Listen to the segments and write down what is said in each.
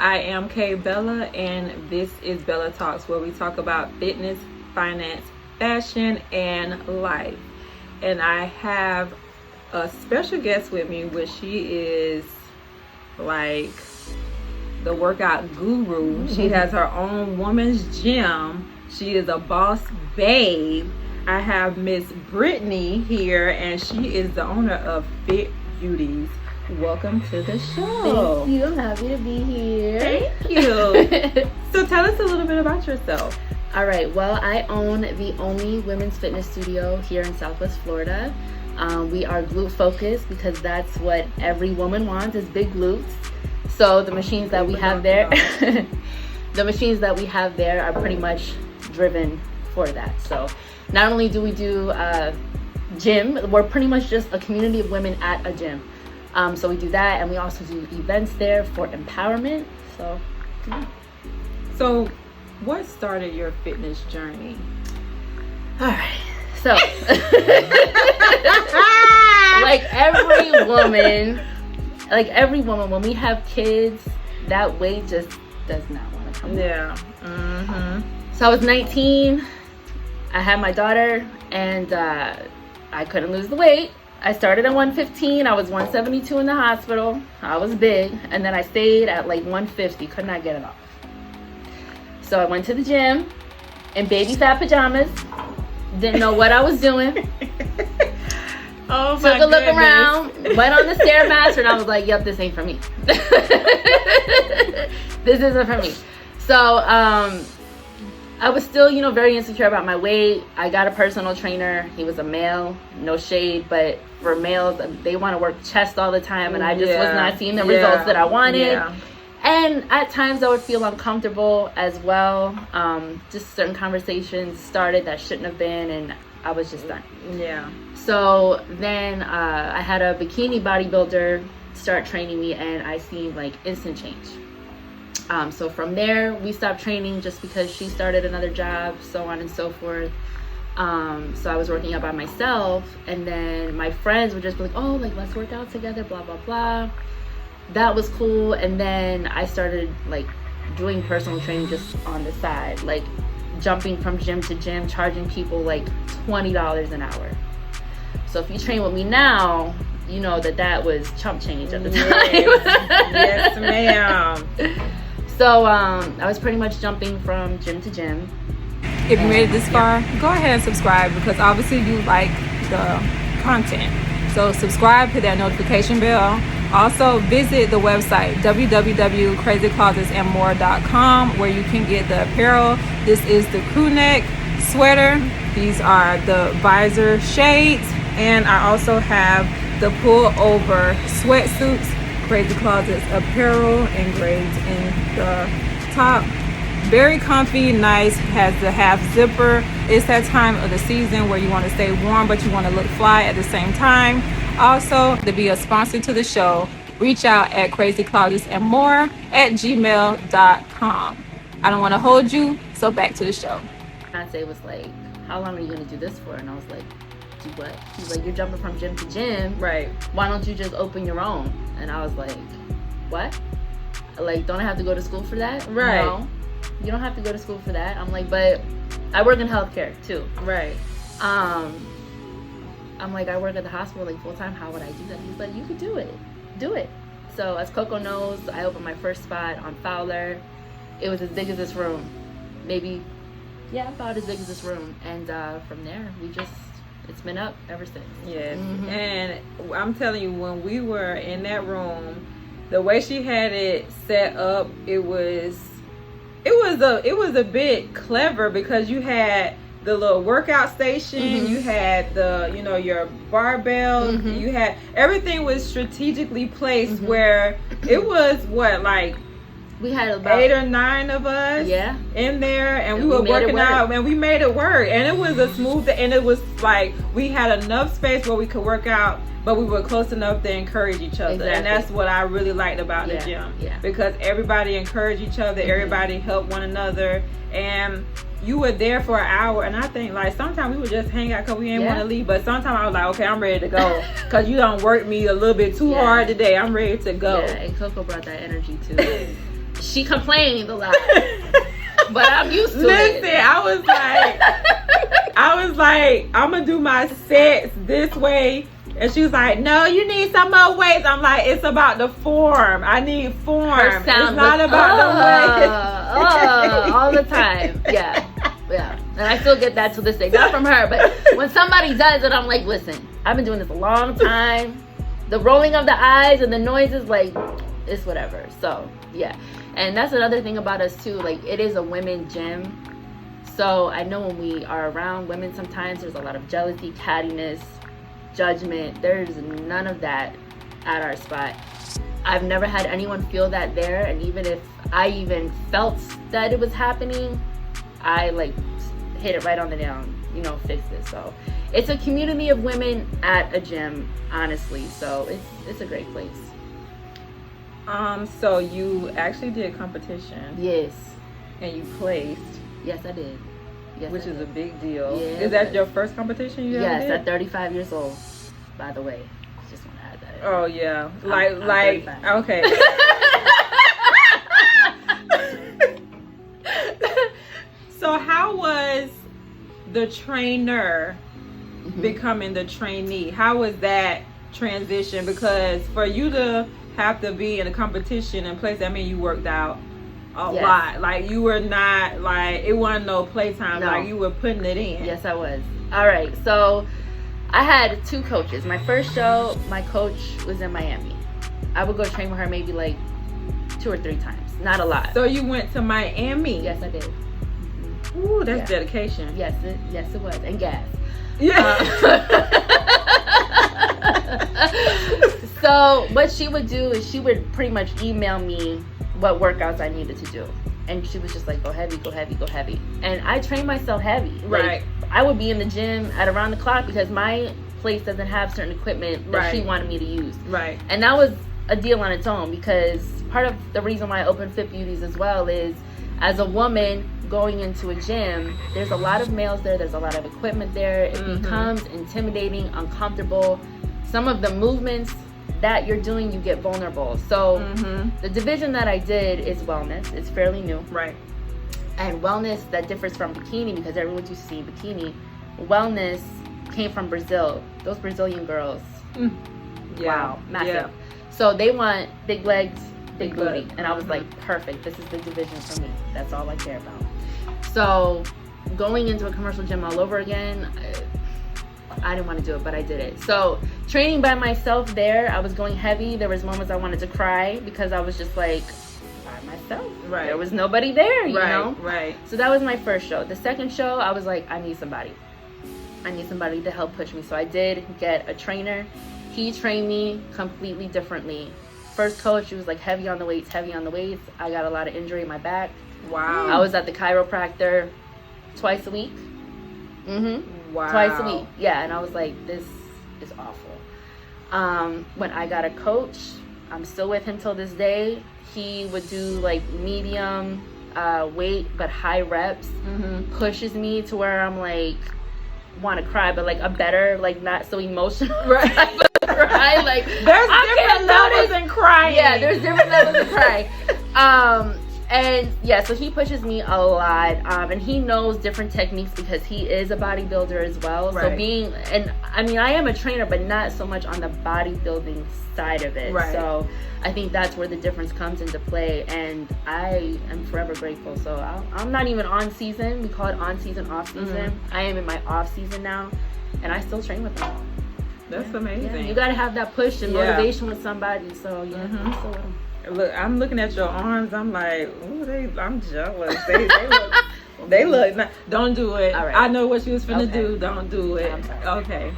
I am Kay Bella, and this is Bella Talks, where we talk about fitness, finance, fashion, and life. And I have a special guest with me, which she is like the workout guru. Mm-hmm. She has her own woman's gym. She is a boss babe. I have Miss Brittany here, and she is the owner of Fit Beauties. Welcome to the show. Thank you. I'm happy to be here. Thank you. So tell us a little bit about yourself. All right. Well, I own the only women's fitness studio here in Southwest Florida. We are glute focused because that's what every woman wants, is big glutes. So the machines that we have there, are pretty much driven for that. So not only do we do gym, we're pretty much just a community of women at a gym. So we do that, and we also do events there for empowerment. So, yeah. So what started your fitness journey? All right. So, like every woman, when we have kids, that weight just does not want to come out. Yeah. Mm-hmm. So I was 19. I had my daughter, and I couldn't lose the weight. I started at 115. I was 172 in the hospital. I was big. And then I stayed at like 150. Could not get it off. So I went to the gym in baby fat pajamas. Didn't know what I was doing. Oh my Took a look goodness. around. Went on the Stairmaster, and I was like, yep, this ain't for me. This isn't for me. So I was still, very insecure about my weight. I got a personal trainer. He was a male. No shade, but for males, they want to work chest all the time, and I just was not seeing the results that I wanted. Yeah. And at times I would feel uncomfortable as well. Just certain conversations started that shouldn't have been, and I was just done. Yeah. So then I had a bikini bodybuilder start training me, and I seen like instant change. So from there, we stopped training just because she started another job, so on and so forth. So I was working out by myself, and then my friends would just be like, oh, like, let's work out together, blah, blah, blah. That was cool. And then I started like doing personal training just on the side, like jumping from gym to gym, charging people like $20 an hour. So if you train with me now, you know that was chump change at the time. Yes, ma'am. So I was pretty much jumping from gym to gym. If you made it this far, go ahead and subscribe, because obviously you like the content. So subscribe, hit that notification bell. Also visit the website www.crazyclothesandmore.com, where you can get the apparel. This is the crew neck sweater. These are the visor shades, and I also have the pull over sweatsuits. Crazy Closets apparel engraved in the top. Very comfy, nice, has the half zipper. It's that time of the season where you want to stay warm, but you want to look fly at the same time. Also, to be a sponsor to the show, reach out at crazyclothesandmore@gmail.com. I don't want to hold you, so back to the show. Fiance was like, how long are you going to do this for? And I was like, do what? He's like, you're jumping from gym to gym. Right. Why don't you just open your own? And I was like, what? Like, don't I have to go to school for that? Right. No, you don't have to go to school for that. I'm like, but I work in healthcare too. Right. I'm like, I work at the hospital like full time. How would I do that? He's like, you could do it. Do it. So as Coco knows, I opened my first spot on Fowler. It was as big as this room. Maybe, yeah, about as big as this room. And from there, it's been up ever since. Yes. Mm-hmm. And I'm telling you, when we were in that room, the way she had it set up, it was a bit clever, because you had the little workout station, mm-hmm. you had the, your barbell, mm-hmm. you had everything was strategically placed, mm-hmm. where it was we had about 8 or 9 of us in there, and we were working out, and we made it work. And it was a smooth, and it was like we had enough space where we could work out, but we were close enough to encourage each other. Exactly. And that's what I really liked about the gym, because everybody encouraged each other, mm-hmm. everybody helped one another, and you were there for an hour. And I think like sometimes we would just hang out because we didn't want to leave, but sometimes I was like, okay, I'm ready to go, because you don't work me a little bit too hard today. I'm ready to go. Yeah, and Coco brought that energy too. She complained a lot. But I'm used to it. Listen, I was like, I'm gonna do my sets this way. And she was like, no, you need some more weights. I'm like, it's about the form. I need form. Her It's sound not was, about the weight. all the time. Yeah. And I still get that to this day. Not from her, but when somebody does it, I'm like, listen, I've been doing this a long time. The rolling of the eyes and the noises, like, it's whatever. So, yeah. And that's another thing about us, too. Like, it is a women gym. So, I know when we are around women, sometimes there's a lot of jealousy, cattiness, judgment. There's none of that at our spot. I've never had anyone feel that there. And even if I even felt that it was happening, I, like, hit it right on the nail, fixed it. So, it's a community of women at a gym, honestly. So, it's a great place. So you actually did competition. Yes. And you placed. Yes, I did. Yes, which is a big deal. Yeah, is that your first competition you ever did? Yes, at 35 years old, by the way. Just want to add that in. Oh, yeah. I'm Okay. So how was the trainer becoming the trainee? How was that transition? Because for you to have to be in a competition and place, I mean, you worked out a lot. Like, you were not, like, it wasn't no playtime. No. Like, you were putting it in. Yes, I was. All right. So I had 2 coaches. My first show, my coach was in Miami. I would go train with her maybe like 2 or 3 times. Not a lot. So you went to Miami? Yes, I did. Ooh, that's dedication. Yes, it was. And gas. Yeah. So what she would do is she would pretty much email me what workouts I needed to do. And she was just like, go heavy, go heavy, go heavy. And I trained myself heavy. Right. Like, I would be in the gym at around the clock because my place doesn't have certain equipment that she wanted me to use. Right. And that was a deal on its own, because part of the reason why I opened Fit Beauties as well is, as a woman going into a gym, there's a lot of males there, there's a lot of equipment there. It becomes intimidating, uncomfortable. Some of the movements that you're doing, you get vulnerable. So the division that I did is wellness. It's fairly new. Right. And wellness, that differs from bikini, because everyone's used to seeing bikini. Wellness came from Brazil. Those Brazilian girls. Wow, massive. Yeah. So they want big legs, big booty. And I was like, perfect. This is the division for me. That's all I care about. So going into a commercial gym all over again, I didn't want to do it, but I did it. So training by myself there, I was going heavy. There was moments I wanted to cry because I was just like, by myself. Right. There was nobody there, you know? Right. So that was my first show. The second show, I was like, I need somebody. I need somebody to help push me. So I did get a trainer. He trained me completely differently. First coach, he was like heavy on the weights. I got a lot of injury in my back. Wow. I was at the chiropractor twice a week. Wow. Twice a week. Yeah, and I was like, this is awful. When I got a coach, I'm still with him till this day. He would do like medium weight but high reps. Pushes me to where I'm like, want to cry, but like a better, like not so emotional type of cry. Like, there's different levels in crying. Yeah, there's different levels of crying. And yeah, so he pushes me a lot, and he knows different techniques because he is a bodybuilder as well. Right. So I mean, I am a trainer, but not so much on the bodybuilding side of it. Right. So I think that's where the difference comes into play, and I am forever grateful. So I'm not even on season. We call it on season, off season. I am in my off season now, and I still train with him. That's amazing. Yeah, you got to have that push and motivation with somebody. So yeah, I'm still with him. Look, I'm looking at your arms. I'm like, ooh, I'm jealous. They look. Don't do it. All right. I know what you was finna do. Don't do it. Okay.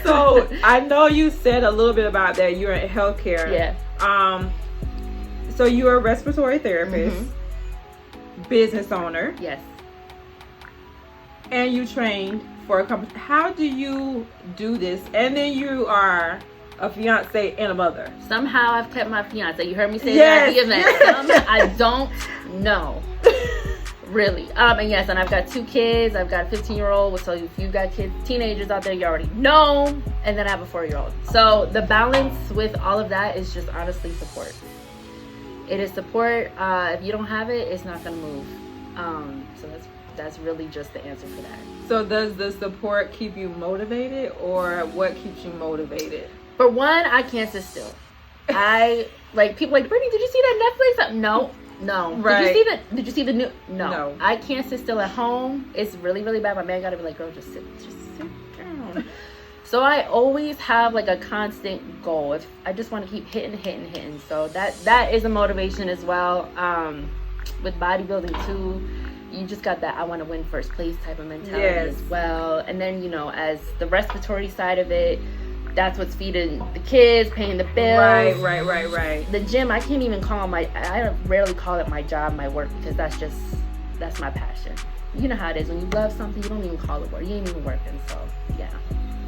So I know you said a little bit about that. You're in healthcare. Yeah. So you're a respiratory therapist, business owner. Yes. And you trained for a company. How do you do this? And then you are a fiance and a mother. Somehow I've kept my fiance. You heard me say that at the event. I don't know. Really. And yes, and I've got 2 kids. I've got a 15-year-old. So if you've got kids, teenagers out there, you already know. And then I have a 4-year-old. So the balance with all of that is just honestly support. It is support. If you don't have it, it's not going to move. So that's really just the answer for that. So does the support keep you motivated, or what keeps you motivated? For one, I can't sit still. I like people like, Brittany, did you see that Netflix? No. Right. Did you see the new? No. No. I can't sit still at home. It's really, really bad. My man gotta be like, girl, just sit down. So I always have like a constant goal. If I just want to keep hitting. So that is a motivation as well. With bodybuilding too, you just got that I want to win first place type of mentality as well. And then, you know, as the respiratory side of it, that's what's feeding the kids, paying the bills. Right. The gym, I can't even call I rarely call it my job, my work, because that's my passion. You know how it is. When you love something, you don't even call it work. You ain't even working, so yeah.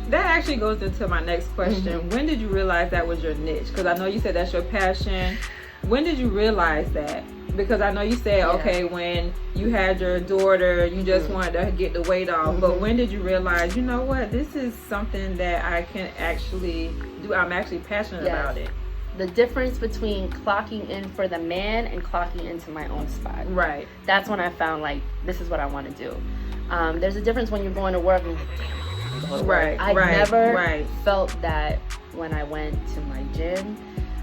That actually goes into my next question. Mm-hmm. When did you realize that was your niche? Because I know you said that's your passion. When did you realize that? Because I know you said, okay, when you had your daughter, you just wanted to get the weight off. But when did you realize, you know what, this is something that I can actually do? I'm actually passionate about it. The difference between clocking in for the man and clocking into my own spot. Right. That's when I found, like, this is what I want to do. There's a difference when you're going to work and you're like, damn, I go to work. I never felt that when I went to my gym.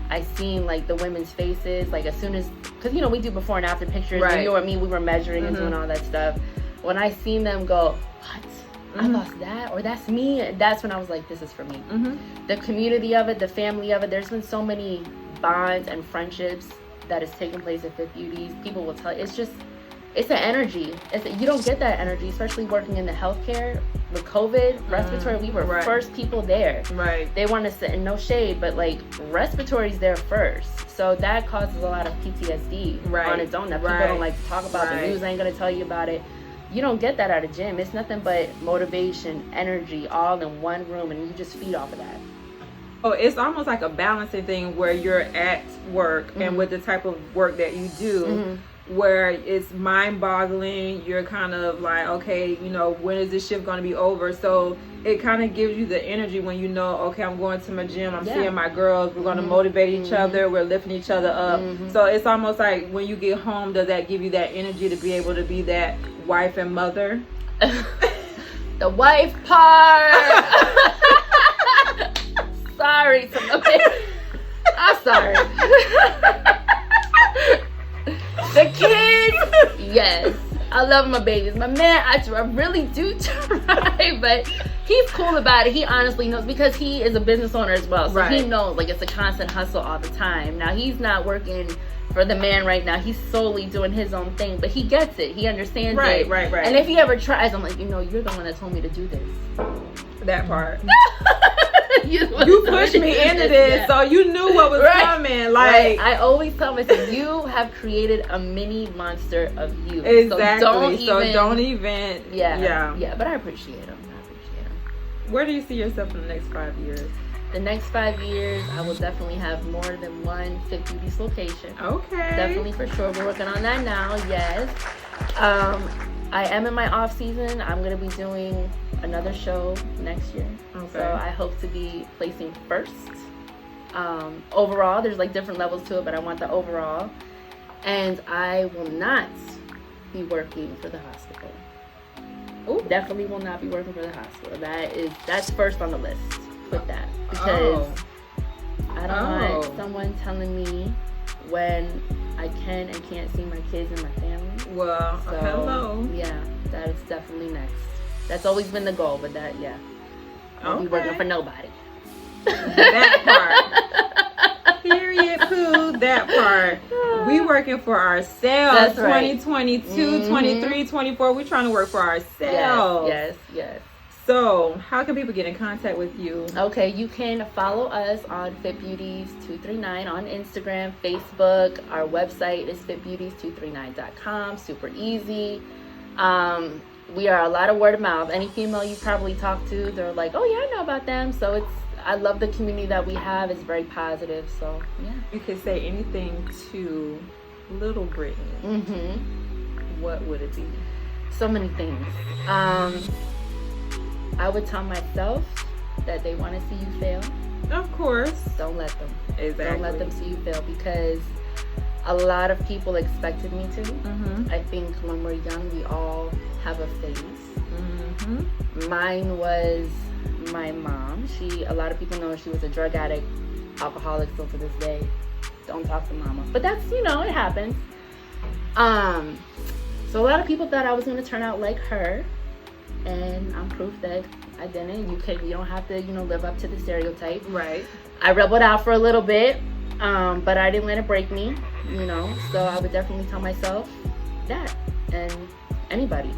I seen like the women's faces, like as soon as, because you know we do before and after pictures, and you and me, we were measuring and doing all that stuff. When I seen them go, what? I lost that, or that's me. That's when I was like, this is for me. The community of it, the family of it. There's been so many bonds and friendships that has taken place at Fit Beauties. People will tell you, it's an energy. You don't get that energy, especially working in the healthcare. With COVID, respiratory, we were first people there. Right. They want to sit in, no shade, but like respiratory's there first. So that causes a lot of PTSD on its own that people don't like to talk about. The news ain't going to tell you about it. You don't get that at a gym. It's nothing but motivation, energy, all in one room, and you just feed off of that. Oh, it's almost like a balancing thing where you're at work and with the type of work that you do. Where it's mind-boggling, you're kind of like, okay, you know, when is this shift going to be over? So it kind of gives you the energy when you know, okay, I'm going to my gym, I'm seeing my girls, we're going to motivate each other, we're lifting each other up. So it's almost like when you get home, does that give you that energy to be able to be that wife and mother? The wife part. Sorry, I'm sorry. The kids, yes. I love my babies. My man, I really do try, but he's cool about it. He honestly knows because he is a business owner as well. So he knows like it's a constant hustle all the time. Now he's not working for the man right now. He's solely doing his own thing, but he gets it. He understands it. Right. And if he ever tries, I'm like, you know, you're the one that told me to do this. That part. You pushed me into this, so you knew what was coming. Like I always tell myself, you have created a mini monster of you. Exactly. So don't even. Yeah. But I appreciate him. Where do you see yourself in the next 5 years? The next 5 years, I will definitely have more than one Fit Beauties location. Okay. Definitely for sure. We're working on that now. Yes. I am in my off season. I'm gonna be doing another show next year. So I hope to be placing first. Overall, there's like different levels to it, but I want the overall. And I will not be working for the hospital. Ooh. Definitely will not be working for the hospital. That's first on the list. Put that. Because I don't want someone telling me when I can and can't see my kids and my family. Well, so, hello. Yeah, that is definitely next. That's always been the goal, but that, I won't be working for nobody. That part. Period, poo, that part. We working for ourselves. That's right. 2022, 23, 24. We're trying to work for ourselves. Yes. So, how can people get in contact with you? Okay, you can follow us on Fit Beauties 239 on Instagram, Facebook. Our website is fitbeauties239.com. Super easy. We are a lot of word of mouth. Any female you probably talk to, they're like, oh yeah, I know about them. So I love the community that we have. It's very positive. So yeah. You can say anything to little Brittany. what would it be? So many things. I would tell myself that they want to see you fail. Of course. Don't let them. Exactly. Don't let them see you fail, because a lot of people expected me to. I think when we're young, we all have a phase. Mine was my mom. A lot of people know she was a drug addict, alcoholic still to this day. Don't talk to mama. But that's, it happens. So a lot of people thought I was going to turn out like her. And I'm proof that I didn't. You don't have to, live up to the stereotype. Right. I rebelled out for a little bit, but I didn't let it break me, So I would definitely tell myself that. And anybody.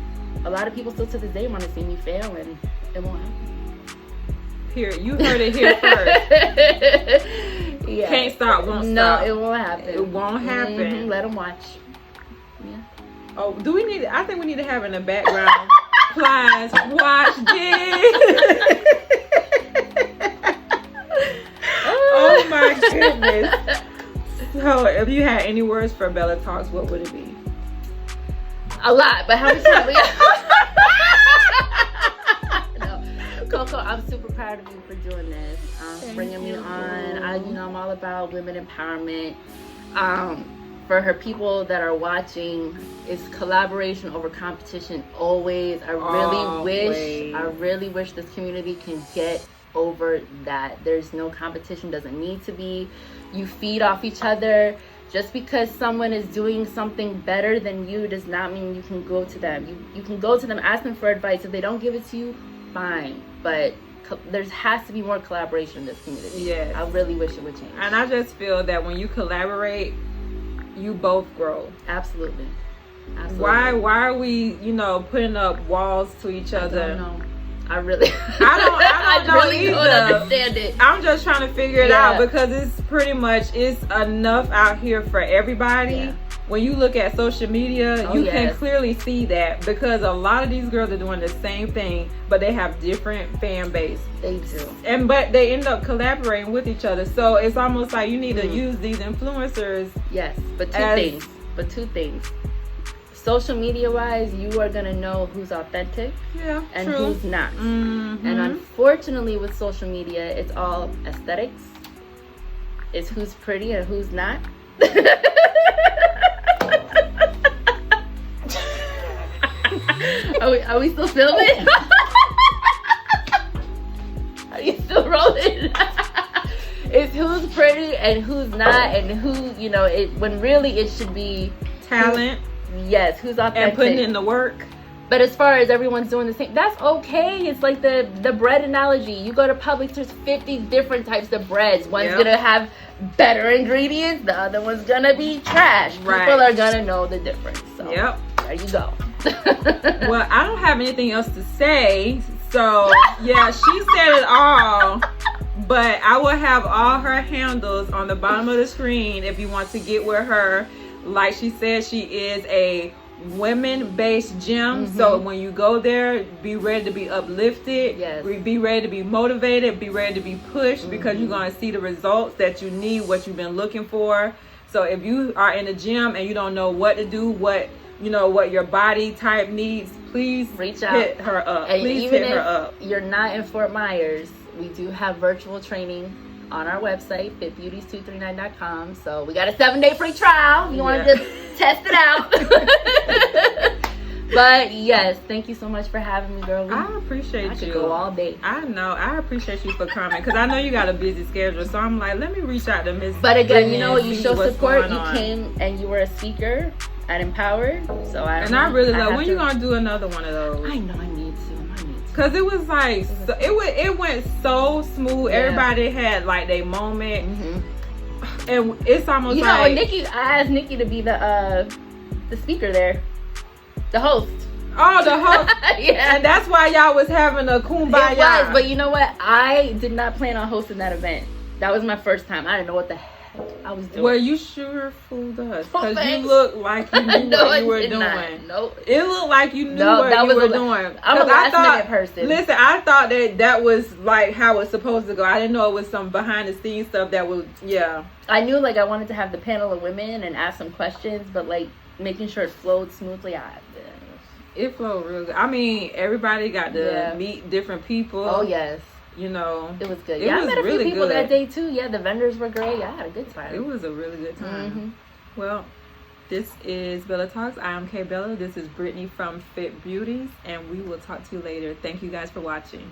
A lot of people still to this day want to see me fail, and it won't happen. Period. You heard it here first. Yeah. Can't stop, won't stop. No, it won't happen. It won't happen. Let them watch. Yeah. Oh, I think we need to have in the background. Please watch this. Oh my goodness. So, if you had any words for Bella Talks, what would it be? A lot, but how much time we got? No. Coco, I'm super proud of you for doing this. Bringing me on. I'm all about women empowerment. For her people that are watching, it's collaboration over competition always. I really wish this community can get over that. There's no competition, doesn't need to be. You feed off each other. Just because someone is doing something better than you does not mean you can go to them. You can go to them, ask them for advice. If they don't give it to you, fine. But there has to be more collaboration in this community. Yes. I really wish it would change. And I just feel that when you collaborate, you both grow. Absolutely. Why are we, putting up walls to each other? I don't know. I really I don't really either. don't understand it. I'm just trying to figure it out, because it's pretty much, it's enough out here for everybody. Yeah. When you look at social media, you can clearly see that, because a lot of these girls are doing the same thing, but they have different fan base. They do. But they end up collaborating with each other. So it's almost like you need to use these influencers. Yes, but two things. Social media wise, you are gonna know who's authentic and who's not. And unfortunately, with social media, it's all aesthetics. It's who's pretty and who's not. Are we still filming? Are you still rolling? It's who's pretty and who's not, and who, when really it should be Talent. Yes, who's authentic. And putting in the work. But as far as everyone's doing the same, that's okay. It's like the bread analogy. You go to Publix, there's 50 different types of breads. One's gonna have better ingredients, the other one's gonna be trash. Right. People are gonna know the difference. So there you go. Well, I don't have anything else to say. So yeah, she said it all. But I will have all her handles on the bottom of the screen if you want to get with her. Like she said, she is a women-based gym. So when you go there, be ready to be uplifted. Yes. Be ready to be motivated. Be ready to be pushed, because you're going to see the results that you need, what you've been looking for. So if you are in a gym and you don't know what to do, what your body type needs, please reach out. Hit her up. And please even hit her up. You're not in Fort Myers, we do have virtual training on our website, fitbeauties239.com. So we got a 7-day free trial. You want to just test it out. But yes, thank you so much for having me, girl. I appreciate you. I could go all day. I know. I appreciate you for coming, because I know you got a busy schedule. So I'm like, let me reach out to Miss. But again, Brittany, you know what? You show support. You on. came and you were a speaker at Empowered. So I really love. When you gonna do another one of those? I know I need to. Cause it was like it went so smooth. Everybody had like their moment, and it's almost like I asked Nikki to be the speaker there, the host. Oh, the host. And that's why y'all was having a kumbaya. It was, but you know what? I did not plan on hosting that event. That was my first time. I didn't know what the heck I was doing. Well, you sure fooled us, because you looked like you knew what you were doing. Nope. It looked like you knew what you were doing. I'm a last-minute person. Listen, I thought that was like how it's supposed to go. I didn't know it was some behind-the-scenes stuff that was, I knew I wanted to have the panel of women and ask some questions, but making sure it flowed smoothly. It flowed real good. I mean, everybody got to meet different people. Oh, yes. You know. It was good. It was I met a really few people good. that day, too. Yeah, the vendors were great. I had a good time. It was a really good time. Mm-hmm. Well, this is Bella Talks. I am Kay Bella. This is Brittany from Fit Beauties. And we will talk to you later. Thank you guys for watching.